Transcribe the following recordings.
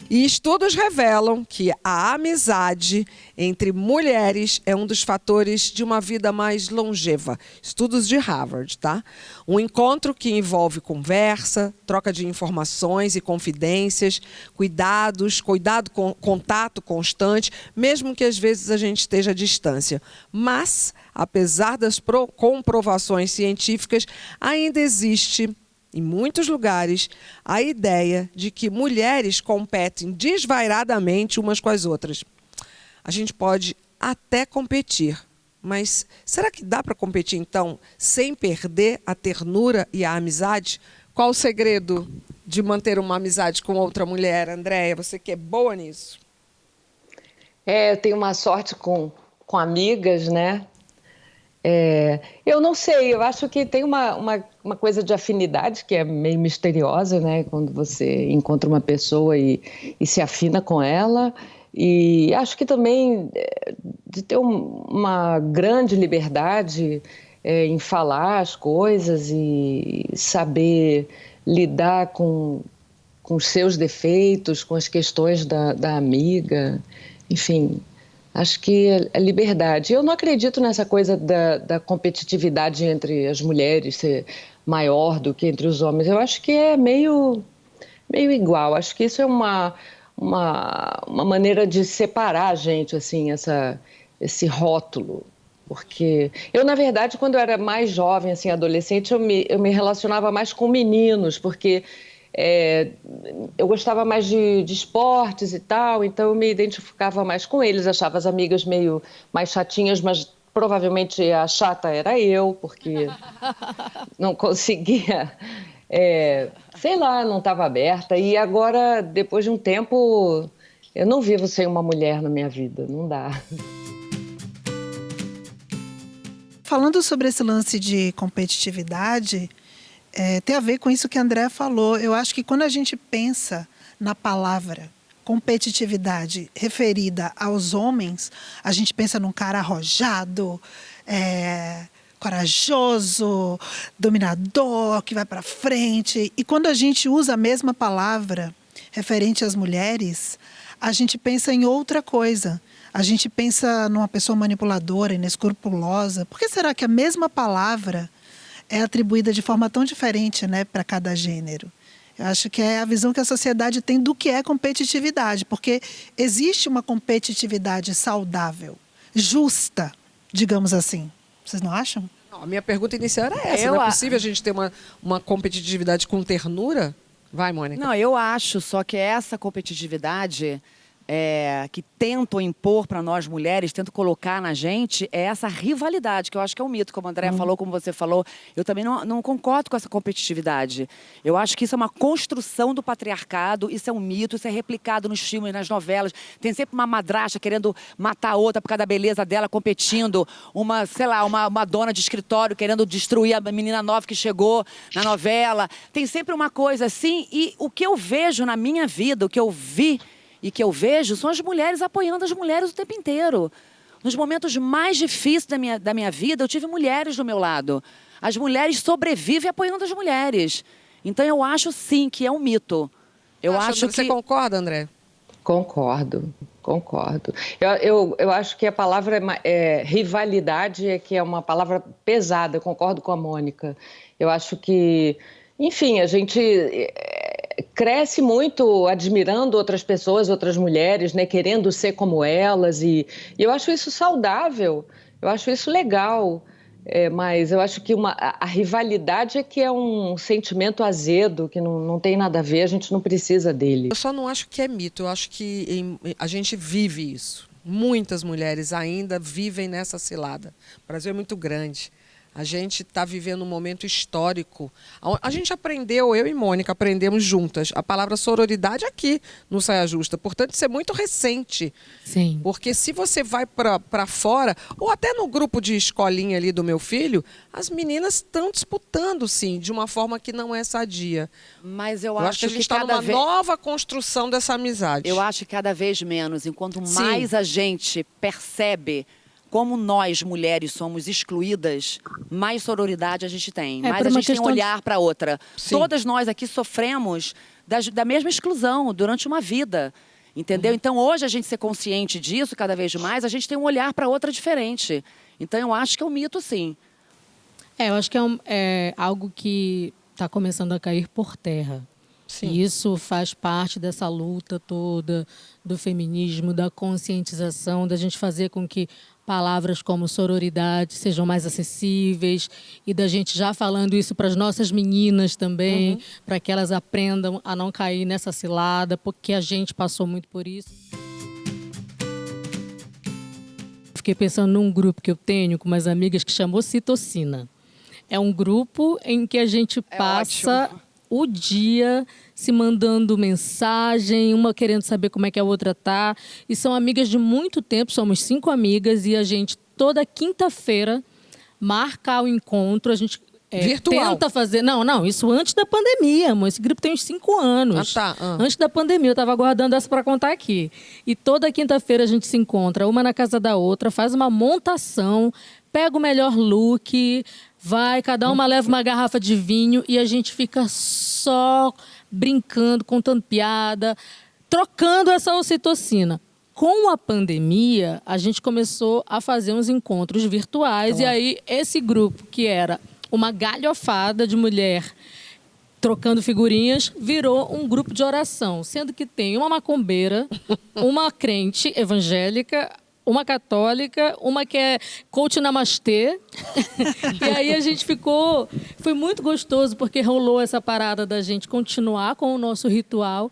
E estudos revelam que a amizade entre mulheres é um dos fatores de uma vida mais longeva. Estudos de Harvard, tá? Um encontro que envolve conversa, troca de informações e confidências, contato constante, mesmo que às vezes a gente esteja à distância. Mas, apesar das comprovações científicas, ainda existe em muitos lugares, a ideia de que mulheres competem desvairadamente umas com as outras. A gente pode até competir, mas será que dá para competir, então, sem perder a ternura e a amizade? Qual o segredo de manter uma amizade com outra mulher, Andréia? Você que é boa nisso. Eu tenho uma sorte com amigas, né? Eu não sei, eu acho que tem uma coisa de afinidade que é meio misteriosa, né? Quando você encontra uma pessoa e se afina com ela. E acho que também de ter uma grande liberdade em falar as coisas e saber lidar com os seus defeitos, com as questões da amiga, enfim. Acho que é liberdade. Eu não acredito nessa coisa da competitividade entre as mulheres ser maior do que entre os homens. Eu acho que é meio igual. Acho que isso é uma maneira de separar a gente, assim, esse rótulo. Porque eu, na verdade, quando eu era mais jovem, assim, adolescente, eu me relacionava mais com meninos, porque eu gostava mais de esportes e tal, então eu me identificava mais com eles, achava as amigas meio mais chatinhas, mas provavelmente a chata era eu, porque não conseguia, sei lá, não estava aberta. E agora, depois de um tempo, eu não vivo sem uma mulher na minha vida, não dá. Falando sobre esse lance de competitividade, tem a ver com isso que a Andréa falou. Eu acho que quando a gente pensa na palavra competitividade referida aos homens, a gente pensa num cara arrojado, corajoso, dominador, que vai para frente. E quando a gente usa a mesma palavra referente às mulheres, a gente pensa em outra coisa. A gente pensa numa pessoa manipuladora, inescrupulosa. Por que será que a mesma palavra é atribuída de forma tão diferente, né, para cada gênero? Eu acho que é a visão que a sociedade tem do que é competitividade, porque existe uma competitividade saudável, justa, digamos assim. Vocês não acham? Não, a minha pergunta inicial era essa. Não é possível a gente ter uma competitividade com ternura? Vai, Mônica. Não, eu acho só que essa competitividade que tentam impor para nós mulheres, tentam colocar na gente, é essa rivalidade, que eu acho que é um mito, como a Andréa falou, como você falou. Eu também não concordo com essa competitividade. Eu acho que isso é uma construção do patriarcado, isso é um mito, isso é replicado nos filmes, nas novelas. Tem sempre uma madrasta querendo matar a outra por causa da beleza dela, competindo. Uma dona de escritório querendo destruir a menina nova que chegou na novela. Tem sempre uma coisa assim, e o que eu vejo na minha vida, o que eu vi e que eu vejo são as mulheres apoiando as mulheres o tempo inteiro. Nos momentos mais difíceis da minha vida, eu tive mulheres do meu lado. As mulheres sobrevivem apoiando as mulheres. Então, eu acho, sim, que é um mito. Você concorda, André? Concordo. Eu acho que a palavra rivalidade que é uma palavra pesada. Eu concordo com a Mônica. Eu acho que, enfim, a gente cresce muito admirando outras pessoas, outras mulheres, né, querendo ser como elas, e eu acho isso saudável, eu acho isso legal, mas eu acho que a rivalidade é que é um sentimento azedo, que não tem nada a ver, a gente não precisa dele. Eu só não acho que é mito, eu acho que a gente vive isso. Muitas mulheres ainda vivem nessa cilada. O Brasil é muito grande. A gente está vivendo um momento histórico. A gente aprendeu, eu e Mônica aprendemos juntas, a palavra sororidade aqui no Saia Justa. Portanto, isso é muito recente. Sim. Porque se você vai para fora, ou até no grupo de escolinha ali do meu filho, as meninas estão disputando, sim, de uma forma que não é sadia. Mas eu acho que a gente está numa nova construção dessa amizade. Eu acho que cada vez menos. Enquanto mais a gente percebe como nós, mulheres, somos excluídas, mais sororidade a gente tem. É, Mais por a uma gente tem um questão de- olhar para outra. Sim. Todas nós aqui sofremos da mesma exclusão durante uma vida. Entendeu? Então, hoje, a gente ser consciente disso cada vez mais, a gente tem um olhar para outra diferente. Então, eu acho que é um mito, sim. Eu acho que é algo que está começando a cair por terra. Sim. E isso faz parte dessa luta toda do feminismo, da conscientização, da gente fazer com que palavras como sororidade sejam mais acessíveis e da gente já falando isso para as nossas meninas também, para que elas aprendam a não cair nessa cilada, porque a gente passou muito por isso. Fiquei pensando num grupo que eu tenho com umas amigas que chamou Citocina. É um grupo em que a gente passa o dia se mandando mensagem, uma querendo saber como é que a outra tá. E são amigas de muito tempo, somos 5 amigas e a gente toda quinta-feira marca o encontro. A gente Virtual. tenta fazer... Não, isso antes da pandemia, amor. Esse grupo tem uns 5 anos. Ah, tá. Ah. Antes da pandemia, eu estava aguardando essa para contar aqui. E toda quinta-feira a gente se encontra, uma na casa da outra, faz uma montação, pega o melhor look, vai, cada uma leva uma garrafa de vinho e a gente fica só brincando, contando piada, trocando essa ocitocina. Com a pandemia, a gente começou a fazer uns encontros virtuais e aí esse grupo, que era uma galhofada de mulher trocando figurinhas, virou um grupo de oração, sendo que tem uma macumbeira, uma crente evangélica, uma católica, uma que é coach namastê. E aí a gente ficou... Foi muito gostoso, porque rolou essa parada da gente continuar com o nosso ritual.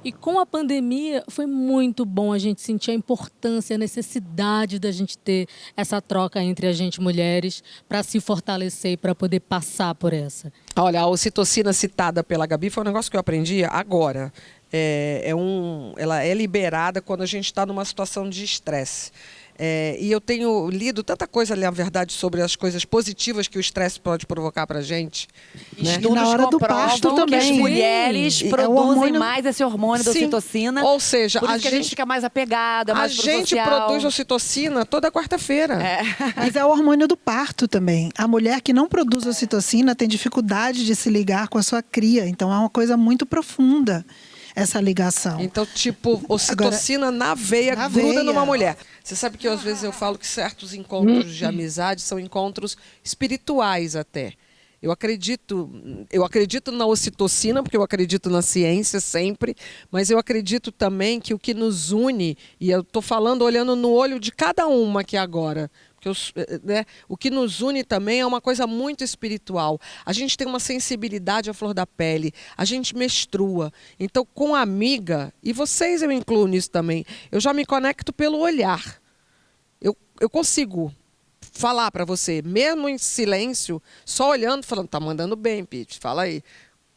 E com a pandemia, foi muito bom a gente sentir a importância, a necessidade da gente ter essa troca entre a gente, mulheres, para se fortalecer e para poder passar por essa. Olha, a ocitocina citada pela Gabi foi um negócio que eu aprendi agora. Ela é liberada quando a gente está numa situação de estresse. E eu tenho lido tanta coisa, na verdade, sobre as coisas positivas que o estresse pode provocar para a gente. Né? Estudos na hora do comprovam parto que também. as mulheres Sim. produzem É o hormônio- mais esse hormônio da Sim. ocitocina. Ou seja, por isso a que a gente gente- fica mais apegada, A mais pro gente social. produz ocitocina toda quarta-feira. Mas é o hormônio do parto também. A mulher que não produz ocitocina tem dificuldade de se ligar com a sua cria. Então é uma coisa muito profunda essa ligação. Então, tipo, ocitocina na veia na gruda veia. numa mulher. Você sabe que às vezes eu falo que certos encontros de amizade são encontros espirituais até. Eu acredito na ocitocina, porque eu acredito na ciência sempre, mas eu acredito também que o que nos une, e eu estou falando olhando no olho de cada uma aqui agora, né, o que nos une também é uma coisa muito espiritual. A gente tem uma sensibilidade à flor da pele, a gente menstrua. Então, com a amiga, e vocês eu incluo nisso também, eu já me conecto pelo olhar. Eu consigo falar para você, mesmo em silêncio, só olhando, falando, tá mandando bem, Pete, fala aí.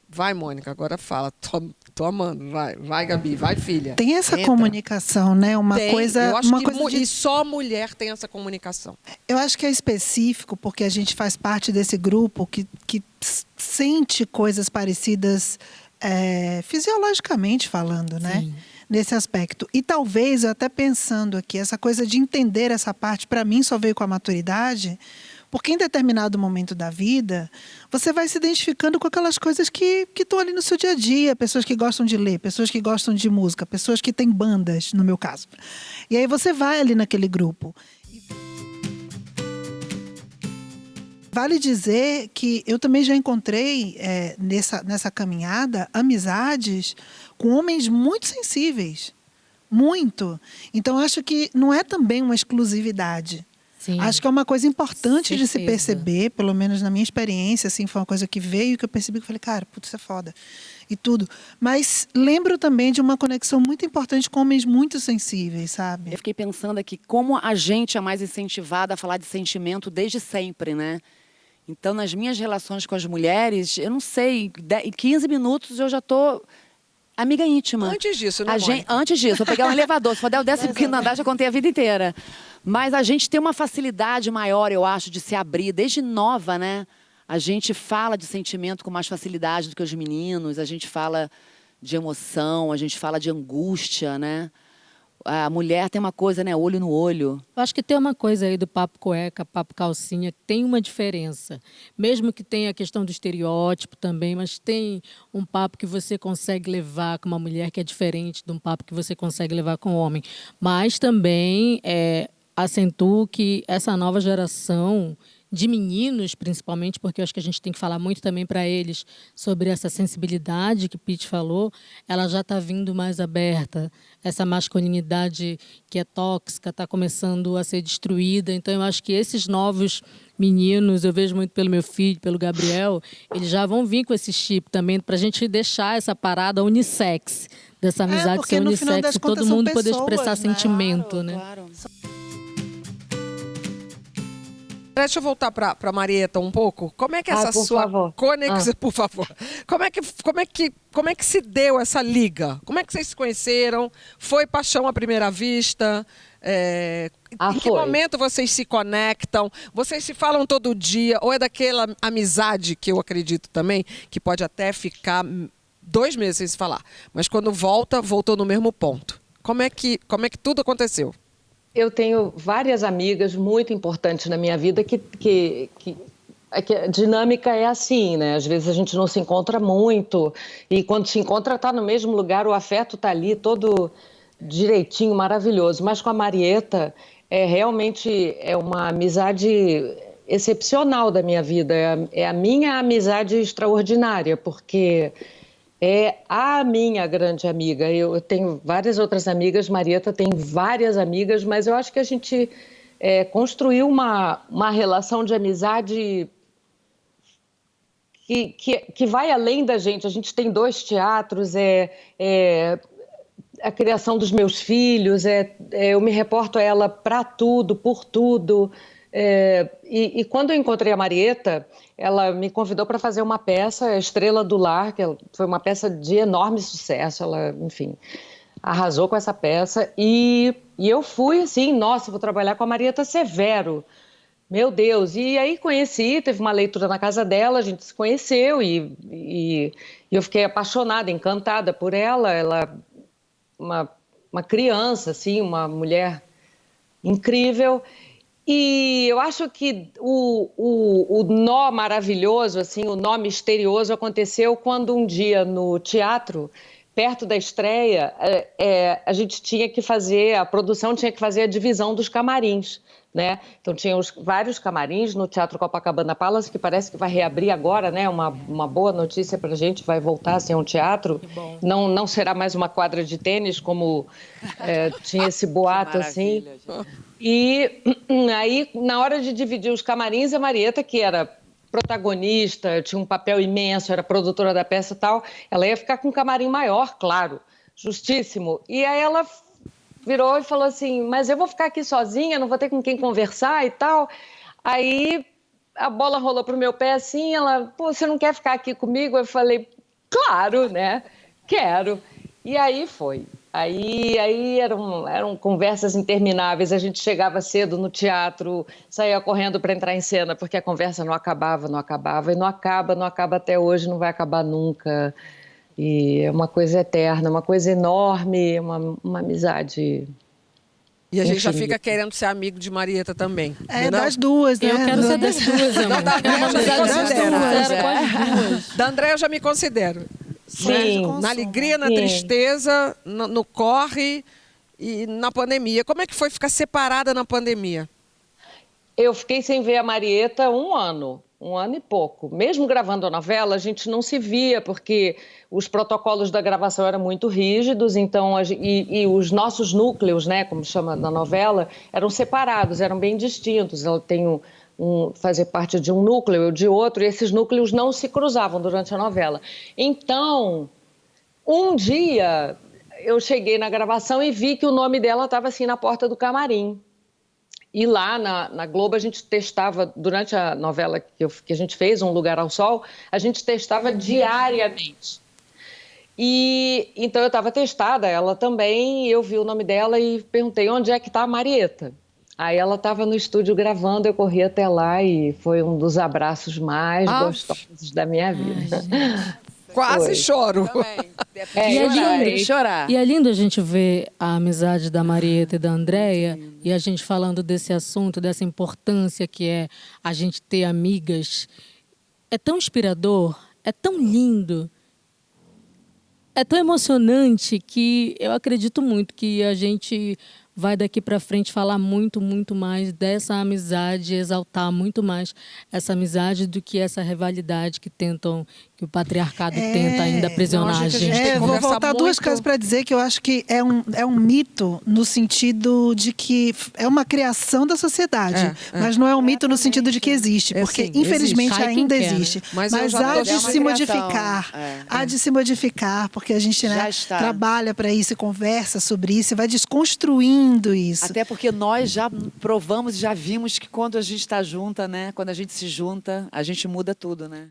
Vai, Mônica, agora fala, tô amando, vai, Gabi, vai, filha. Tem essa Entra. comunicação, né? Uma Tem, coisa, eu acho uma que coisa de- e só mulher tem essa comunicação. Eu acho que é específico, porque a gente faz parte desse grupo que sente coisas parecidas fisiologicamente falando, né? Sim. Nesse aspecto. E talvez, eu até pensando aqui, essa coisa de entender essa parte, para mim, só veio com a maturidade, porque em determinado momento da vida, você vai se identificando com aquelas coisas que estão ali no seu dia a dia. Pessoas que gostam de ler, pessoas que gostam de música, pessoas que têm bandas, no meu caso. E aí você vai ali naquele grupo. Vale dizer que eu também já encontrei, nessa caminhada, amizades com homens muito sensíveis. Muito. Então, acho que não é também uma exclusividade. Sim. Acho que é uma coisa importante de se Certeza. perceber, pelo menos na minha experiência, assim, foi uma coisa que veio e que eu percebi que eu falei, cara, putz, isso é foda. E tudo. Mas lembro também de uma conexão muito importante com homens muito sensíveis, sabe? Eu fiquei pensando aqui como a gente é mais incentivada a falar de sentimento desde sempre, né? Então, nas minhas relações com as mulheres, eu não sei, em 15 minutos eu já tô amiga íntima. Antes disso, né, Mônica? Antes disso, eu pegar um elevador, se for der o 15º andar, já contei a vida inteira. Mas a gente tem uma facilidade maior, eu acho, de se abrir, desde nova, né? A gente fala de sentimento com mais facilidade do que os meninos, a gente fala de emoção, a gente fala de angústia, né? A mulher tem uma coisa, né? Olho no olho. Eu acho que tem uma coisa aí do papo cueca, papo calcinha, tem uma diferença. Mesmo que tenha a questão do estereótipo também, mas tem um papo que você consegue levar com uma mulher que é diferente de um papo que você consegue levar com um homem. Mas também acentuo que essa nova geração de meninos, principalmente, porque eu acho que a gente tem que falar muito também para eles sobre essa sensibilidade que Pete falou, ela já está vindo mais aberta. Essa masculinidade que é tóxica está começando a ser destruída. Então, eu acho que esses novos meninos, eu vejo muito pelo meu filho, pelo Gabriel, eles já vão vir com esse chip também, para a gente deixar essa parada unissex, dessa amizade porque ser no final unissex das e todo contas são mundo poder pessoas, expressar né? sentimento, né? Claro. Deixa eu voltar para Marieta um pouco. Como é que essa por sua favor. conexão, por favor? Como é que se deu essa liga? Como é que vocês se conheceram? Foi paixão à primeira vista? Em que foi. momento vocês se conectam? Vocês se falam todo dia? Ou é daquela amizade que eu acredito também, que pode até ficar 2 meses sem se falar, mas quando voltou no mesmo ponto? Como é que tudo aconteceu? Eu tenho várias amigas muito importantes na minha vida que a dinâmica é assim, né? Às vezes a gente não se encontra muito e quando se encontra está no mesmo lugar, o afeto está ali todo direitinho, maravilhoso. Mas com a Marieta realmente é uma amizade excepcional da minha vida, é a minha amizade extraordinária, porque é a minha grande amiga. Eu tenho várias outras amigas, Marieta tem várias amigas, mas eu acho que a gente construiu uma relação de amizade que vai além da gente. A gente tem 2 teatros, a criação dos meus filhos, eu me reporto a ela para tudo, por tudo. E quando eu encontrei a Marieta, ela me convidou para fazer uma peça, a Estrela do Lar, que foi uma peça de enorme sucesso. Ela, enfim, arrasou com essa peça. E eu fui assim, nossa, vou trabalhar com a Marieta Severo. Meu Deus! E aí conheci, teve uma leitura na casa dela, a gente se conheceu e eu fiquei apaixonada, encantada por ela. Ela, uma criança, assim, uma mulher incrível. E eu acho que o nó maravilhoso, assim, o nó misterioso aconteceu quando um dia no teatro, perto da estreia, a gente tinha que fazer, a produção tinha que fazer a divisão dos camarins, né? Então tinha vários camarins no Teatro Copacabana Palace, que parece que vai reabrir agora, né? Uma boa notícia pra gente, vai voltar a ser um teatro. Não será mais uma quadra de tênis, como tinha esse boato, assim. E aí, na hora de dividir os camarins, a Marieta, que era protagonista, tinha um papel imenso, era produtora da peça e tal, ela ia ficar com um camarim maior, claro, justíssimo. E aí ela virou e falou assim, mas eu vou ficar aqui sozinha, não vou ter com quem conversar e tal. Aí a bola rolou pro meu pé assim, ela, pô, você não quer ficar aqui comigo? Eu falei, claro, né? Quero. E aí foi. Aí eram conversas intermináveis, a gente chegava cedo no teatro, saía correndo para entrar em cena, porque a conversa não acabava, e não acaba até hoje, não vai acabar nunca. E é uma coisa eterna, uma coisa enorme, uma amizade. E a gente já fica querendo ser amigo de Marieta também. Das duas, né? Eu quero ser das duas, amor. Da Quero uma Andréia eu já amizade me considero. sincera com as duas. Da Andréia eu já me considero. Sim. Na alegria, na Sim. tristeza, no corre e na pandemia. Como é que foi ficar separada na pandemia? Eu fiquei sem ver a Marieta 1 ano e pouco. Mesmo gravando a novela, a gente não se via, porque os protocolos da gravação eram muito rígidos, então, e os nossos núcleos, né, como chama na novela, eram separados, eram bem distintos. Ela tem fazer parte de um núcleo, eu de outro, e esses núcleos não se cruzavam durante a novela. Então, um dia, eu cheguei na gravação e vi que o nome dela estava assim na porta do camarim. E lá na Globo a gente testava, durante a novela que a gente fez, Um Lugar ao Sol, a gente testava diariamente. E então eu estava testada, ela também, eu vi o nome dela e perguntei, onde é que está a Marieta? Aí ela estava no estúdio gravando, eu corri até lá e foi um dos abraços mais gostosos da minha vida. Quase Foi. choro. Também. E é lindo. Tem que chorar. E é lindo a gente ver a amizade da Marieta e da Andréia e a gente falando desse assunto, dessa importância que é a gente ter amigas. É tão inspirador, é tão lindo, é tão emocionante que eu acredito muito que a gente vai daqui para frente falar muito, muito mais dessa amizade, exaltar muito mais essa amizade do que essa rivalidade que o patriarcado tenta ainda aprisionar a gente. tem que Vou conversar voltar duas muito. coisas para dizer que eu acho que é um mito no sentido de que é uma criação da sociedade, mas não é um mito no sentido de que existe, porque sim, infelizmente existe. Cai quem ainda quer, né? existe. Mas Mas eu já há tô de vendo se uma criação. modificar, há de se modificar, porque a gente Já está. trabalha para isso e conversa sobre isso e vai desconstruindo isso. Até porque nós já provamos e já vimos que quando a gente está junta, né? Quando a gente se junta, a gente muda tudo, né?